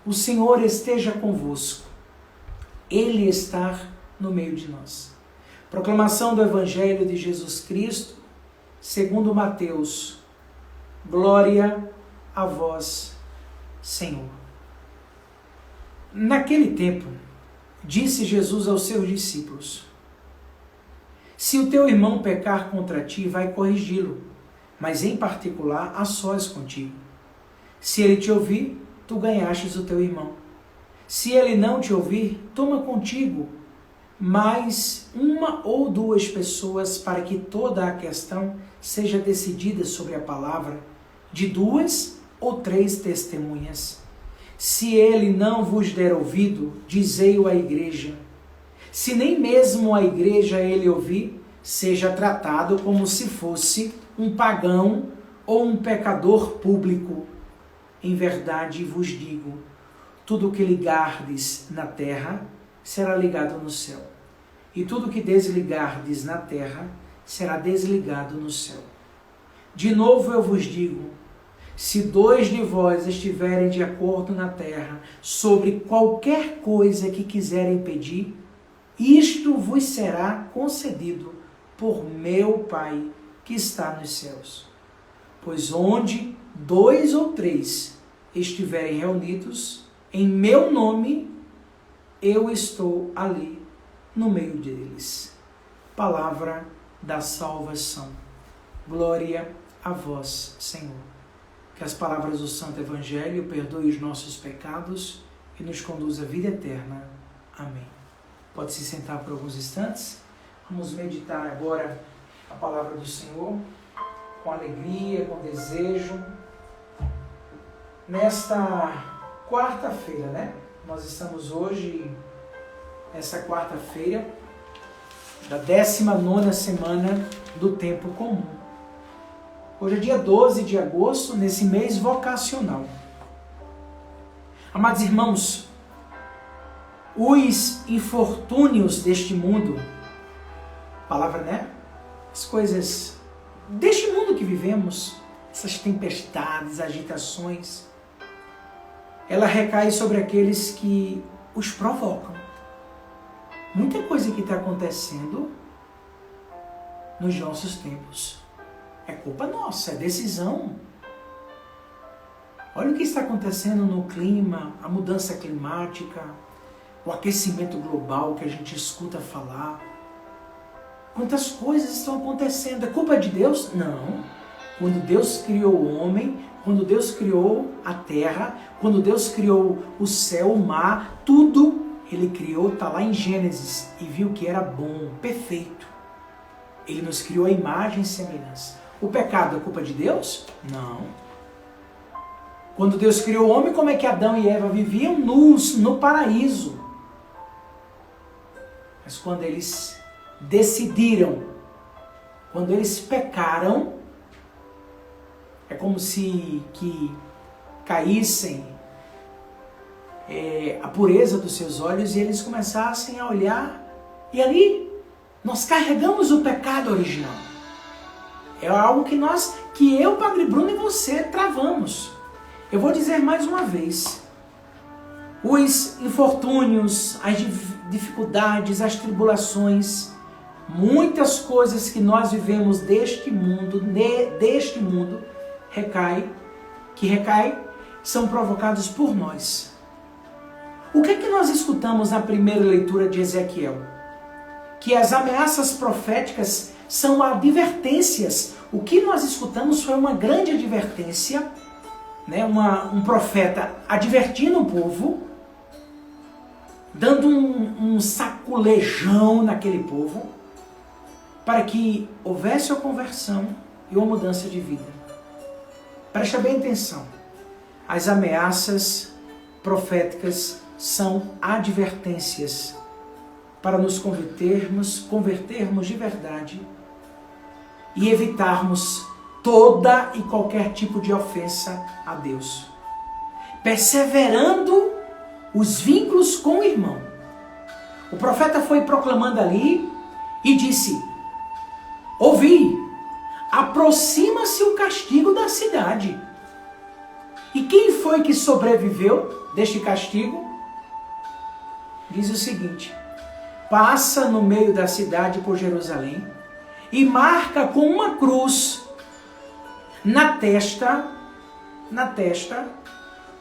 O Senhor esteja convosco. Ele está no meio de nós. Proclamação do Evangelho de Jesus Cristo, segundo Mateus. Glória a vós, Senhor. Naquele tempo, disse Jesus aos seus discípulos: se o teu irmão pecar contra ti, vai corrigi-lo, mas em particular a sós contigo. Se ele te ouvir, tu ganhastes o teu irmão. Se ele não te ouvir, toma contigo mais uma ou duas pessoas, para que toda a questão seja decidida sobre a palavra de 2 ou 3 testemunhas. Se ele não vos der ouvido, dizei-o à igreja. Se nem mesmo a igreja ele ouvir, seja tratado como se fosse um pagão ou um pecador público. Em verdade vos digo, tudo o que ligardes na terra será ligado no céu, e tudo o que desligardes na terra será desligado no céu. De novo eu vos digo, se 2 de vós estiverem de acordo na terra sobre qualquer coisa que quiserem pedir, isto vos será concedido por meu Pai que está nos céus. Pois onde 2 ou 3 estiverem reunidos em meu nome, eu estou ali no meio deles. Palavra da salvação. Glória a vós, Senhor. Que as palavras do Santo Evangelho perdoem os nossos pecados e nos conduza à vida eterna. Amém. Pode se sentar por alguns instantes. Vamos meditar agora a palavra do Senhor com alegria, com desejo. Nesta quarta-feira, né? Nós estamos hoje, nessa quarta-feira, da 19ª semana do tempo comum. Hoje é dia 12 de agosto, nesse mês vocacional. Amados irmãos, os infortúnios deste mundo, palavra, né? As coisas deste mundo que vivemos, essas tempestades, agitações, ela recai sobre aqueles que os provocam. Muita coisa que está acontecendo nos nossos tempos é culpa nossa, é decisão. Olha o que está acontecendo no clima, a mudança climática, o aquecimento global que a gente escuta falar. Quantas coisas estão acontecendo? É culpa de Deus? Não. Quando Deus criou o homem, quando Deus criou a terra, quando Deus criou o céu, o mar, tudo Ele criou, está lá em Gênesis, e viu que era bom, perfeito. Ele nos criou a imagem e semelhança. O pecado é culpa de Deus? Não. Quando Deus criou o homem, como é que Adão e Eva viviam? Nus, no paraíso. Mas quando eles decidiram, quando eles pecaram, é como se que caíssem a pureza dos seus olhos e eles começassem a olhar, e ali nós carregamos o pecado original. É algo que eu, Padre Bruno, e você travamos. Eu vou dizer mais uma vez, os infortúnios, as dificuldades, as tribulações, muitas coisas que nós vivemos deste mundo, são provocados por nós. O que é que nós escutamos na primeira leitura de Ezequiel? Que as ameaças proféticas são advertências. O que nós escutamos foi uma grande advertência, né? Um profeta advertindo o povo, dando um saculejão naquele povo, para que houvesse a conversão e uma mudança de vida. Presta bem atenção. As ameaças proféticas são advertências para nos convertermos de verdade e evitarmos toda e qualquer tipo de ofensa a Deus. Perseverando os vínculos com o irmão. O profeta foi proclamando ali e disse: ouvi, aproxima-se o castigo da cidade. E quem foi que sobreviveu deste castigo? Diz o seguinte: passa no meio da cidade por Jerusalém e marca com uma cruz na testa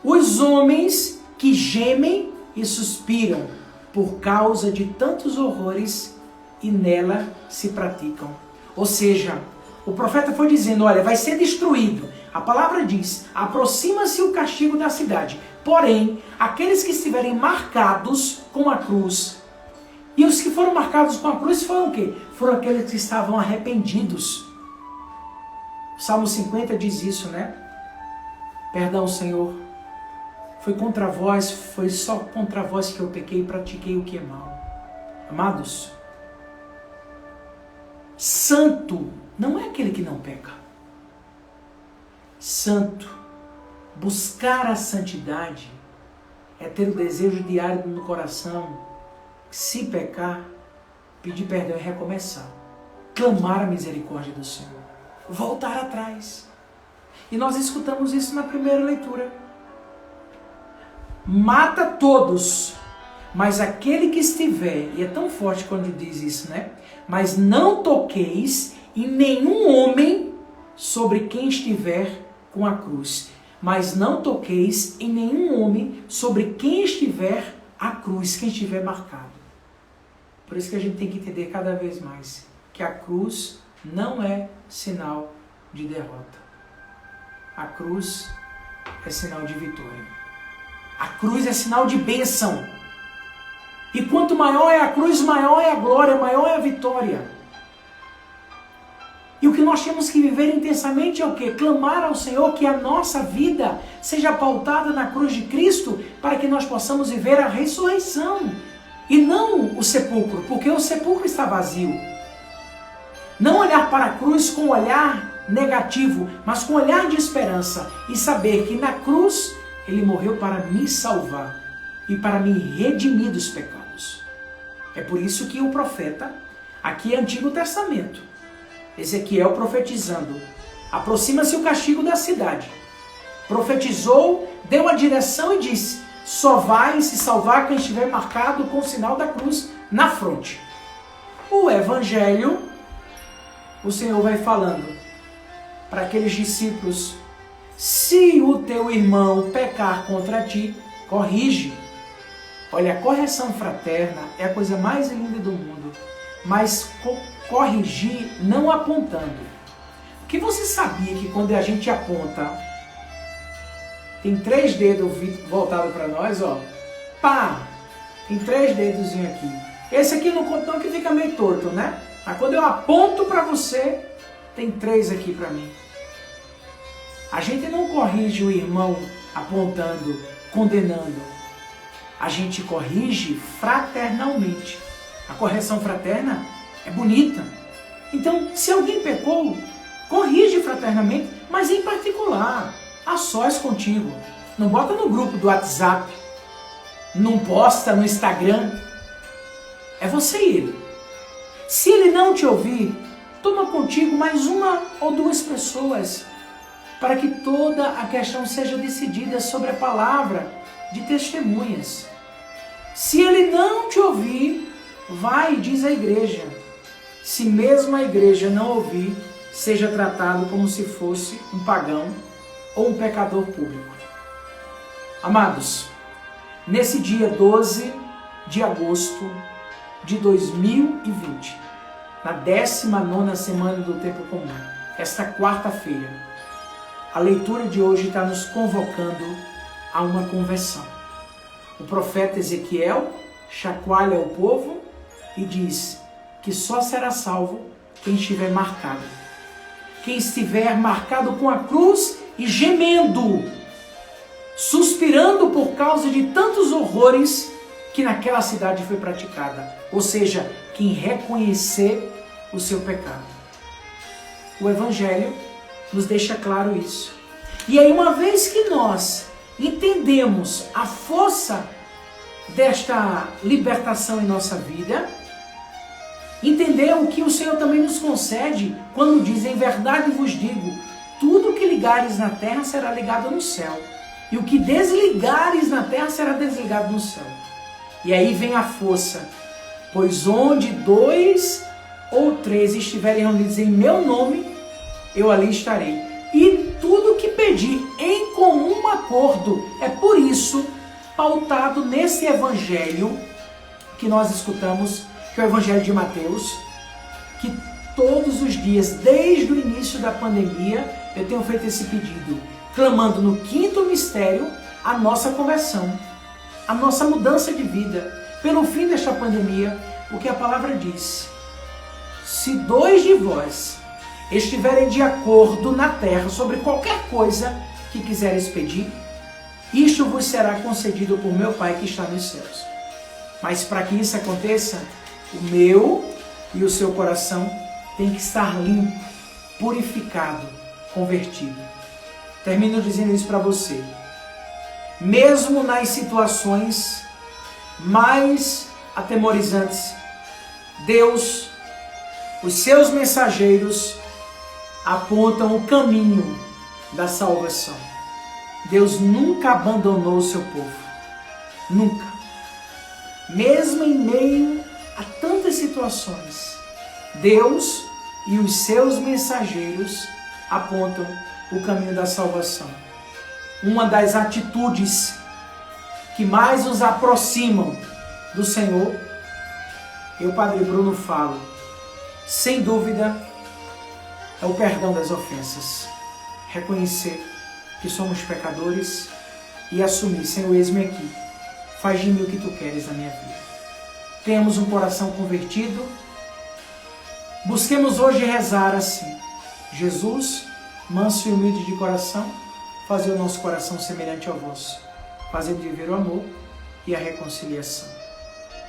os homens que gemem e suspiram por causa de tantos horrores e nela se praticam. Ou seja, o profeta foi dizendo, olha, vai ser destruído. A palavra diz, aproxima-se o castigo da cidade. Porém, aqueles que estiverem marcados com a cruz, e os que foram marcados com a cruz foram o quê? Foram aqueles que estavam arrependidos. O Salmo 50 diz isso, né? Perdão, Senhor, foi só contra vós que eu pequei e pratiquei o que é mal. Amados, santo não é aquele que não peca. Santo, buscar a santidade, é ter o desejo diário no coração, se pecar, pedir perdão e recomeçar. Clamar a misericórdia do Senhor. Voltar atrás. E nós escutamos isso na primeira leitura. Mata todos, mas aquele que estiver, e é tão forte quando diz isso, né? Mas não toqueis em nenhum homem sobre quem estiver com a cruz. Mas não toqueis em nenhum homem sobre quem estiver a cruz, quem estiver marcado. Por isso que a gente tem que entender cada vez mais que a cruz não é sinal de derrota. A cruz é sinal de vitória. A cruz é sinal de bênção. E quanto maior é a cruz, maior é a glória, maior é a vitória. E o que nós temos que viver intensamente é o quê? Clamar ao Senhor que a nossa vida seja pautada na cruz de Cristo para que nós possamos viver a ressurreição. E não o sepulcro, porque o sepulcro está vazio. Não olhar para a cruz com um olhar negativo, mas com um olhar de esperança e saber que na cruz Ele morreu para me salvar e para me redimir dos pecados. É por isso que o profeta, aqui é Antigo Testamento, Ezequiel profetizando, aproxima-se o castigo da cidade. Profetizou, deu a direção e disse, só vai se salvar quem estiver marcado com o sinal da cruz na fronte. O Evangelho, o Senhor vai falando para aqueles discípulos, se o teu irmão pecar contra ti, corrige. Olha, a correção fraterna é a coisa mais linda do mundo, mas corrigir não apontando. Porque você sabia que quando a gente aponta, tem 3 dedos voltados para nós, ó, pá, tem 3 dedos aqui. Esse aqui não conta não, que fica meio torto, né? Mas quando eu aponto para você, tem 3 aqui para mim. A gente não corrige o irmão apontando, condenando. A gente corrige fraternalmente. A correção fraterna é bonita. Então, se alguém pecou, corrige fraternamente, mas em particular, a sós contigo. Não bota no grupo do WhatsApp, não posta no Instagram. É você e ele. Se ele não te ouvir, toma contigo mais 1 ou 2 pessoas, para que toda a questão seja decidida sobre a palavra de testemunhas. Se ele não te ouvir, vai e diz à igreja. Se mesmo a igreja não ouvir, seja tratado como se fosse um pagão ou um pecador público. Amados, nesse dia 12 de agosto de 2020, na 19ª semana do tempo comum, esta quarta-feira, a leitura de hoje está nos convocando a uma conversão. O profeta Ezequiel chacoalha o povo e diz que só será salvo quem estiver marcado. Quem estiver marcado com a cruz e gemendo, suspirando por causa de tantos horrores que naquela cidade foi praticada. Ou seja, quem reconhecer o seu pecado. O Evangelho nos deixa claro isso. E aí, uma vez que nós entendemos a força desta libertação em nossa vida, entender o que o Senhor também nos concede quando diz, em verdade vos digo, tudo que ligares na terra será ligado no céu, E o que desligares na terra será desligado no céu. E aí vem a força. Pois onde 2 ou 3 estiverem reunidos em meu nome, eu ali estarei. E tudo que pedir em comum acordo. É por isso, pautado nesse evangelho que nós escutamos, que é o evangelho de Mateus, que todos os dias, desde o início da pandemia, eu tenho feito esse pedido, clamando no quinto mistério a nossa conversão, a nossa mudança de vida, pelo fim desta pandemia, porque a palavra diz: se 2 de vós estiverem de acordo na terra sobre qualquer coisa que quiseres pedir, isto vos será concedido por meu Pai que está nos céus. Mas para que isso aconteça, o meu e o seu coração tem que estar limpo, purificado, convertido. Termino dizendo isso para você. Mesmo nas situações mais atemorizantes, Deus, os seus mensageiros, apontam o caminho da salvação. Deus nunca abandonou o seu povo. Nunca. Mesmo em meio a tantas situações, Deus e os seus mensageiros apontam o caminho da salvação. Uma das atitudes que mais nos aproximam do Senhor, eu, Padre Bruno, falo, sem dúvida, é o perdão das ofensas. Reconhecer que somos pecadores e assumir: Senhor, eis-me aqui, faz de mim o que tu queres na minha vida. Temos um coração convertido. Busquemos hoje rezar assim: Jesus, manso e humilde de coração, fazer o nosso coração semelhante ao vosso, fazendo viver o amor e a reconciliação.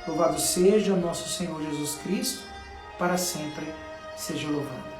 Louvado seja nosso Senhor Jesus Cristo, para sempre seja louvado.